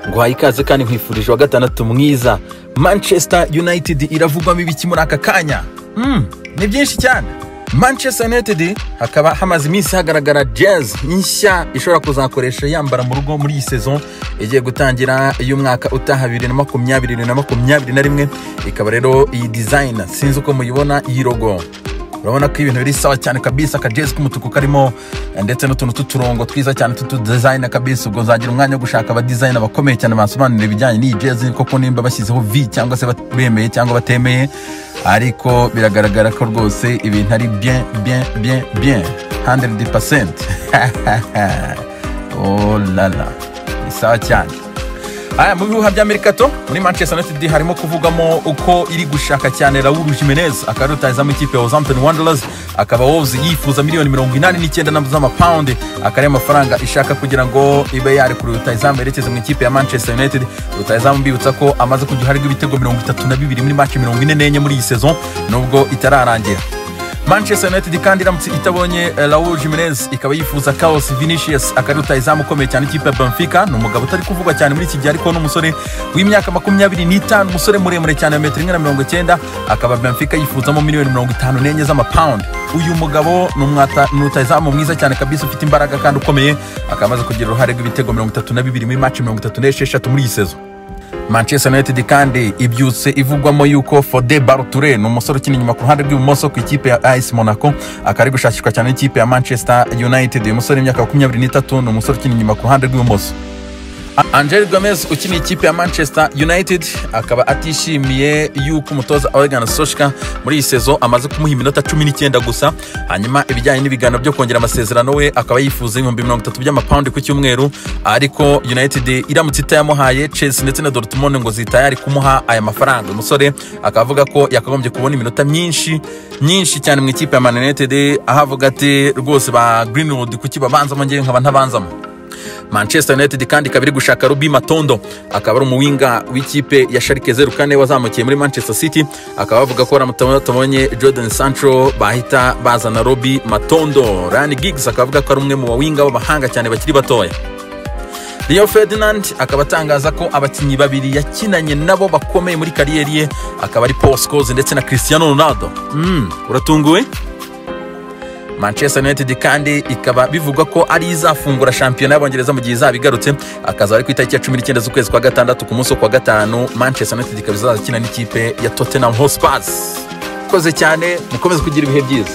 ngo ikaze kandi nkwifurije wa gatandatu mwiza. Manchester United iravugwamo ibiki muri aka kanya? Ni byinshi cyane. Manchester United hakaba hamaze iminsi hagaragara jazz nshya ishobora kuzakoresha yambara mu rugo muri iyi saison igiye gutangira y'umwaka utaha 2020-2021. Ikaba rero iyi design sinzi uko muyibona iyi logo. Urabona ko ibintu biri sawa cyane kabisa, ka jazz k'umutuku karimo ndetse n'utuntu tuturongo twiza cyane design kabisa. Ubwo nzagira umwanya wo gushaka aba designer bakomeye cyane basobanurira ibijyanye n'iyi jazz koko nimba bashyizeho V cyangwa se bemeye cyangwa batemeye, ariko biragaragara ko rwose ibintu ari bien 100%. Oh la la, ni sawa cyane. Mu bihuha by'Amerika to muri Manchester United harimo kuvugamo uko iri gushaka cyane Raúl Jiménez akarutaza mu ikipe ya Southampton Wanderers, akaba Wolves yifuza miliyoni 89 z'amapound, akari amafaranga ishaka kugira ngo ibe yari kuri rutazamu yerekeze mu ikipe ya Manchester United. Rutazamu mbibutsa ko amaze kujya harigwa ibitego 32 muri match 44 muri iyi saison nubwo itararangira. Manchester United kandi iramutse itabonye Raúl Jiménez ikaba yifuza Carlos Vinicius akaruta izamu ukomeye cyane ikipe ya Benfica. Ni umugabo utari kuvugwa cyane muri iki gihe ariko n'umusore w'imyaka 25, umusore muremure cyane 1.90 m, akaba Benfica yifuzamo miliyoni 54 z'amapound. Uyu mugabo n'umutazamu mwiza cyane kabisa ufite imbaraga kandi ukomeye, akamaze kugira uruhare rw'ibitego 32 muri match 36 muri iyi saison. Manchester United kandi ibyutse ivugwamo yuko Fode Ballo-Touré ni umusore ukina inyuma ku ruhande rw'ibumoso ku ikipe ya AS Monaco, akari gushakishwa cyane n'ikipe ya Manchester United. Uyu musore w'imyaka 23 ni umusore ukina inyuma ku ruhande rw'ibumoso. Angel Gomez ukina ikipe ya Manchester United akaba atishimiye yuko umutoza Ole Gunnar Solskjaer muri iyi saison amaze kumuha iminota 19 gusa. Hanyuma ibijyanye n'ibigano byo kongera amasezerano we akaba yifuza 30 by'amapound ku cyumweru, ariko United iramutse itayamuhaye Chelsea ndetse na Dortmund ngo zitayari kumuha aya mafaranga. Umusore akavuga ko yakagombye kubona iminota myinshi cyane mu ikipe ya Man United, ahavuga ati rwose ba Greenwood kuki babanzamo ngiye nkaba ntabanzamo. Manchester United kandi kabiri gushaka Rubi Matondo, akaba ari umuwinga w'ikipe ya Schalke 04 wazamukiye muri Manchester City. Akaba bavuga ko baramutabonye Jadon Sancho bahita bazana Rubi Matondo. Ryan Giggs akavuga ko ari umwe mu bawinga b'abahanga cyane bakiri batoya. Rio Ferdinand akaba atangaza ko abakinnyi babiri yakinanye nabo bakomeye muri kariyeri ye akaba ari Paul Scholes ndetse na Cristiano Ronaldo. Uratunguwe? Manchester United kandi ikaba bivugwa ko ari izafungura shampiyona y'Abongereza mu gihe izabigarutse, akaza ari ku itariki ya 19 z'ukwezi kwa gatandatu ku munsi wa gatanu. Manchester United ikaba izakina n'ikipe ya Tottenham Hotspur. Koze cyane, mukomeze kugira ibihe byiza.